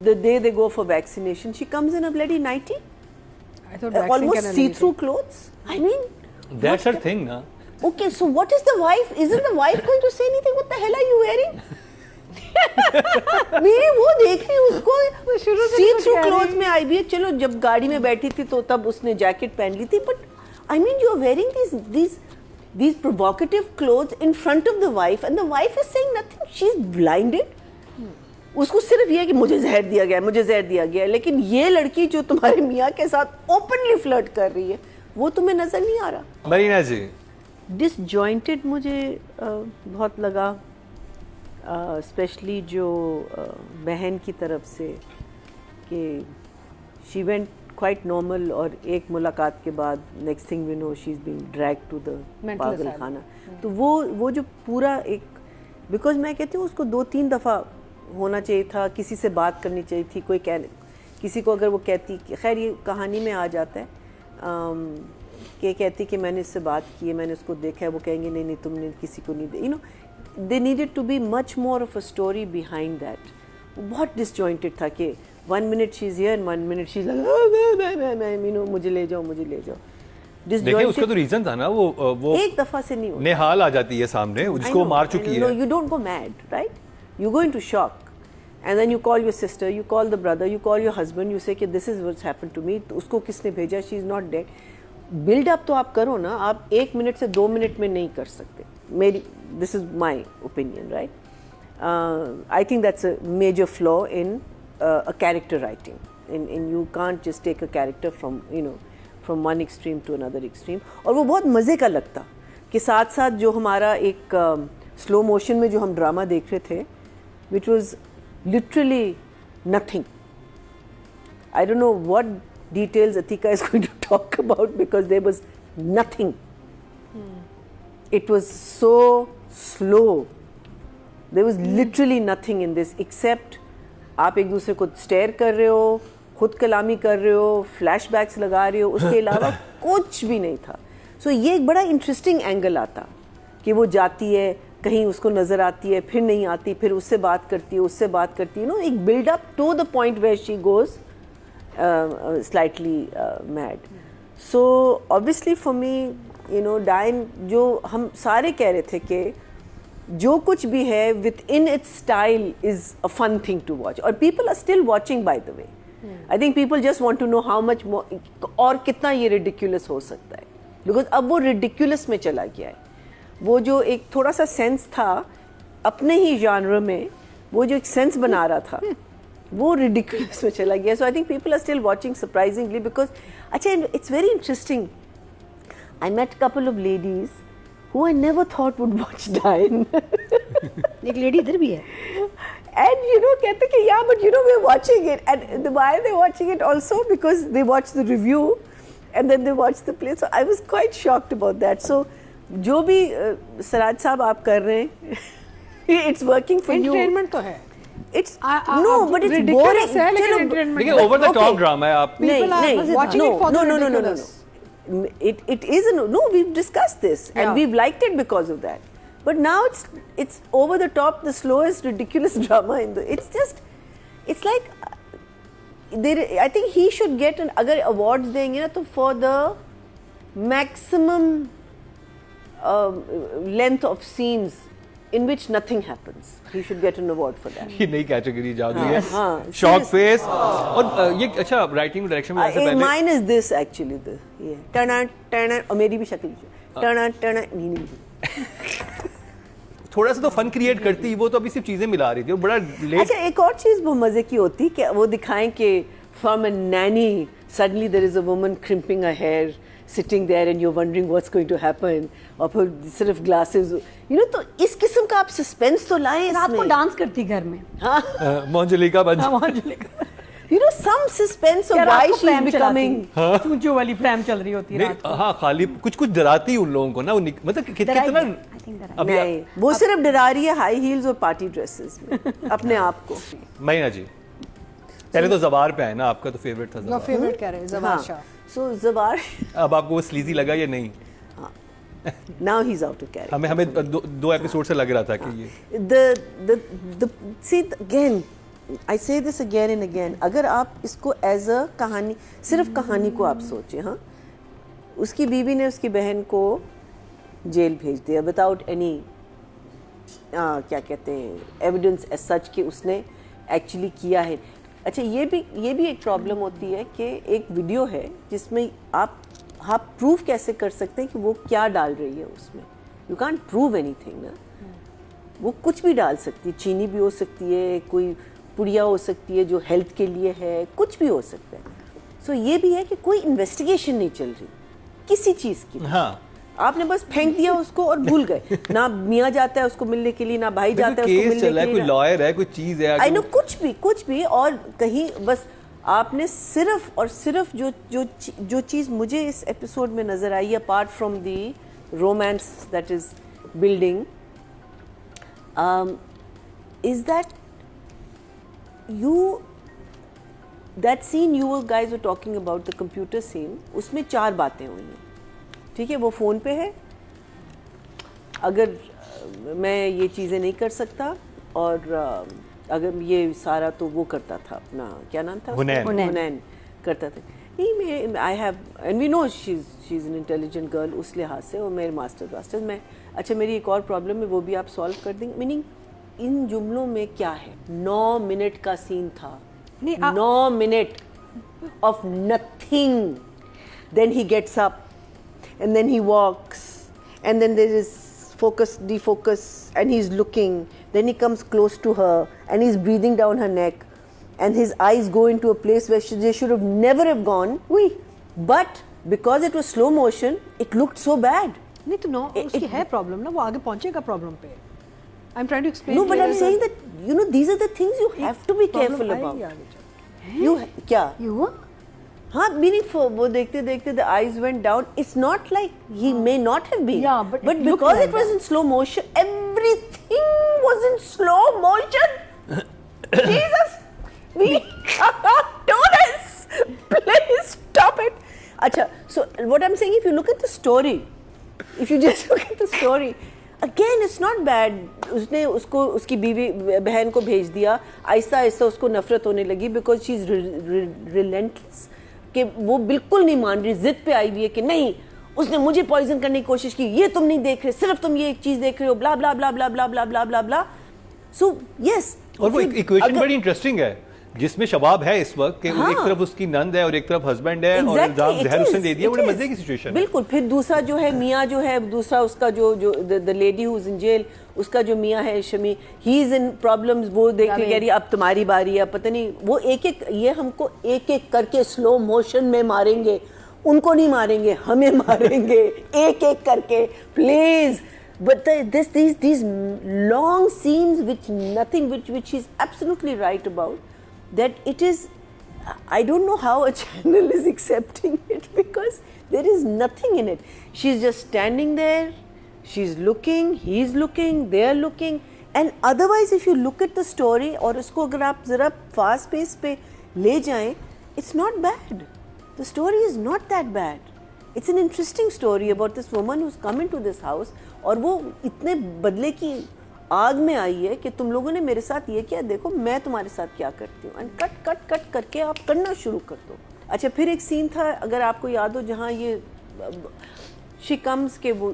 The day they go for vaccination, she comes in a bloody nightie. I thought Almost see-through clothes. I mean, that's her thing, na. Okay, so what is the wife? Isn't the wife going to say anything? What the hell are you wearing? मेरे वो देख रही उसको सी through clothes में आई भी है. चलो जब गाड़ी में बैठी थी तो तब उसने जैकेट पहन ली थी, but I mean you are wearing these provocative clothes in front of the wife and the wife is saying nothing. She is blinded. उसको सिर्फ ये कि मुझे जहर दिया गया, मुझे जहर दिया गया. लेकिन ये लड़की जो तुम्हारे मियाँ के साथ ओपनली फ्लर्ट कर रही है, वो तुम्हें नजर नहीं आ रहा. मरीना जी, डिसजॉइंटेड मुझे बहुत लगा, स्पेशली जो बहन की तरफ से कि शी वेंट क्वाइट नॉर्मल और एक मुलाकात के बाद next thing we know she is being dragged to the पागल खाना. तो वो जो पूरा एक, बिकॉज मैं कहती हूँ उसको 2-3 दफ़ा होना चाहिए था, किसी से बात करनी चाहिए थी. कोई किसी को अगर वो कहती, खैर ये कहानी में आ जाता है कि कहती कि मैंने इससे बात की है, मैंने उसको देखा है, वो कहेंगे नहीं तुमने किसी को नहीं, you know they needed to be much more of a story behind that. वो बहुत डिसजॉइंटेड था कि 1 minute she is here and 1 minute she is like you know मुझे ले जाओ. देखिए उसका तो रीजन था ना, वो एक दफा से नहीं होता. नेहाल आ जाती है सामने, जिसको मार चुकी है. You don't go mad, right? You go into shock and then you call your sister, you call the brother, you call your husband, you say कि this is what's happened to me. तो उसको किसने भेजा? She is not dead. Build up तो आप करो ना, आप 1 मिनट से 2 मिनट में नहीं कर सकते. मेरी this is my opinion, right? I think that's a major flaw in a character writing. In you can't just take a character from you know from one extreme to another extreme. और वो बहुत मज़े का लगता कि साथ साथ जो हमारा एक स्लो मोशन में जो हम ड्रामा देख रहे थे, which was literally nothing. I don't know what details Atika is going to talk about because there was nothing. It was so slow. There was literally nothing in this except आप एक दूसरे को stair कर रहे हो, खुद कलामी कर रहे हो, फ्लैशबैक्स लगा रहे हो, उसके अलावा कुछ भी नहीं था. So ये एक बड़ा इंटरेस्टिंग एंगल आता कि वो जाती है कहीं, उसको नज़र आती है, फिर नहीं आती, फिर उससे बात करती है, उससे बात करती है. नो एक build up to the point where she goes slightly mad. So obviously for me you know डायन, जो हम सारे कह रहे थे कि जो कुछ भी है within its style is a fun thing to watch. और people are still watching by the way. I think people just want to know how much और कितना ये रिडिक्यूलस हो सकता है, बिकॉज अब वो रिडिक्यूलस में चला गया है. वो जो एक थोड़ा सा सेंस था अपने ही जानर में, वो जो एक सेंस बना रहा था, वो रिडिकुलस में चला गया. So I think people are still watching surprisingly because अच्छा it's very interesting. I met couple of ladies who I never thought would watch Daayan. एक लेडी इधर भी है and you know कहते कि yeah but you know we're watching it and why are they watching it also because they watch the review and then they watch the play. So I was quite shocked about that. So जो भी सराज साहब आप कर रहे हैं, it's working for you. Entertainment तो है. It's no but it's boring. देखिए ओवर द टॉप ड्रामा है. आप नहीं, it is no, we've discussed this and we've liked it because of that. But now it's over the top, the slowest ridiculous drama in the, it's like I think he should get an, अगर awards देंगे ना तो for the maximum length of scenes in which nothing happens, he should get an award for that. ये नई category जादू है. Shock face. और ये अच्छा राइटिंग डायरेक्शन में से पहले mine is this actually the ये टर्न और मेरी भी शक्ल टर्न नहीं थोड़ा सा तो फन क्रिएट करती, वो तो अभी सिर्फ चीजें मिला रही थी, वो बड़ा लेट. अच्छा एक और चीज वो मजे की होती कि वो दिखाएं कि from a nanny suddenly there is a woman crimping her hair sitting there and you're wondering what's going to happen, और फिर सिर्फ glasses, you know. तो इस किस्म का आप सस्पेंस तो लाएं इसमें. रात को डांस करती घर में. हाँ मोंजलिका बन. You know some suspense of why she is becoming. चूचू वाली प्रेम चल रही होती है रात को. हाँ खाली कुछ डराती उन लोगों को ना, मतलब कितना नहीं, वो सिर्फ डरा रही है हाई हील्स और पार्टी ड्रेसेस में अपने आप को. महीना जी पहले तो जबार पे है ना, आपका तो फेवरेट था. फेवरेट कह रहे हैं जबार शाह. सो जबार अब आपको वो स्लीजी लगा या नहीं? Now he's out of character. हमें 2 एपिसोड से लग रहा था कि ये the see again आई से दिस अगेन एंड अगेन, अगर आप इसको एज अ कहानी, सिर्फ कहानी को आप सोचें, हाँ, उसकी बीवी ने उसकी बहन को जेल भेज दिया विदाउट एनी क्या कहते हैं एविडेंस एज सच कि उसने एक्चुअली किया है। अच्छा, ये भी एक प्रॉब्लम होती है कि एक वीडियो है जिसमें आप प्रूव कैसे कर सकते हैं कि वो क्या डाल रही है उसमें। यू कांट प्रूव एनीथिंग ना, वो कुछ भी डाल सकती है, चीनी भी हो सकती है, कोई पुड़िया हो सकती है जो हेल्थ के लिए है, कुछ भी हो सकता है। सो ये भी है कि कोई इन्वेस्टिगेशन नहीं चल रही किसी चीज़ की। हाँ, आपने बस फेंक दिया उसको और भूल गए। ना मियाँ जाता है उसको मिलने के लिए, ना भाई जाता है उसको मिलने के लिए, कोई लॉयर है, कोई चीज है, आई नो, कुछ भी। और कहीं बस आपने सिर्फ और सिर्फ जो चीज़ मुझे इस एपिसोड में नजर आई, apart from the romance that is building, is that scene you guys were talking about, the computer scene, उसमें 4 बातें हुई हैं, ठीक है। वो फ़ोन पे है, अगर मैं ये चीज़ें नहीं कर सकता, और अगर ये सारा तो वो करता था, अपना क्या नाम था, हुनैन करता था। नहीं, मैं I have and we know she is an intelligent girl उस लिहाज से, और मेरे मास्टर्स में। अच्छा, मेरी एक और प्रॉब्लम है, वो भी आप सॉल्व कर देंगे। मीनिंग इन जुमलों में क्या है? 9 मिनट का सीन था, 9 minute of nothing. Then he gets up and then he walks, and then there is focus, defocus, and he's looking. Then he comes close to her, and he's breathing down her neck, and his eyes go into a place where they should have never have gone. Oui. But because it was slow motion, it looked so bad. नहीं तो no, उसकी है problem ना, वो आगे पहुंचेगा problem पे। I am trying to explain. No, but I'm saying that these are the things you have to be careful about. You क्या? You? हाँ, meaning for वो देखते देखते the eyes went down. It's not like he may not have been. Yeah, but it looked because like it was that. in slow motion, everything was in slow motion. Jesus, we do this. Please stop it. अच्छा, so what I'm saying, if you look at the story, if you just look at the story, again it's not bad. उसने उसको उसकी बीवी बहन को भेज दिया, आहिस्ता आहिस्ता उसको नफरत होने लगी because she is relentless. कि वो बिल्कुल नहीं मान रही, जिद पे आई हुई है कि नहीं, उसने मुझे पॉइजन करने की कोशिश की, ये तुम नहीं देख रहे, सिर्फ तुम ये एक चीज देख रहे हो, ब्ला ब्ला ब्ला ब्ला ब्ला ब्ला ब्ला ब्ला ब्ला। सो यस, और वो इक्वेशन बड़ी इंटरेस्टिंग है जिसमें शबाब है इस वक्त कि हाँ, एक तरफ उसकी नंद है और एक तरफ हस्बैंड है, और इल्जाम जहर उसने दे दिया, बड़े मजे की सिचुएशन। बिल्कुल। फिर दूसरा जो है मियाँ जो है, दूसरा उसका जो the lady who is in jail, उसका जो मियाँ है Shami, he is in problems, वो देख के कह रही है अब तुम्हारी बारी है, पता नहीं वो एक एक, ये हमको एक एक करके स्लो मोशन में मारेंगे, उनको नहीं मारेंगे, हमें मारेंगे एक एक करके, please. But these long scenes which is absolutely right about, that it is, I don't know how a channel is accepting it, because there is nothing in it. She's just standing there, she's looking, he's looking, they're looking, and otherwise if you look at the story और उसको अगर आप ज़रा fast pace पे ले जाएं, it's not bad. The story is not that bad. It's an interesting story about this woman who's come into this house, और वो इतने बदले की आग में आई है कि तुम लोगों ने मेरे साथ ये किया, देखो मैं तुम्हारे साथ क्या करती हूँ, एंड कट कट कट करके आप करना शुरू कर दो। अच्छा, फिर एक सीन था, अगर आपको याद हो, जहाँ ये शी कम्स के वो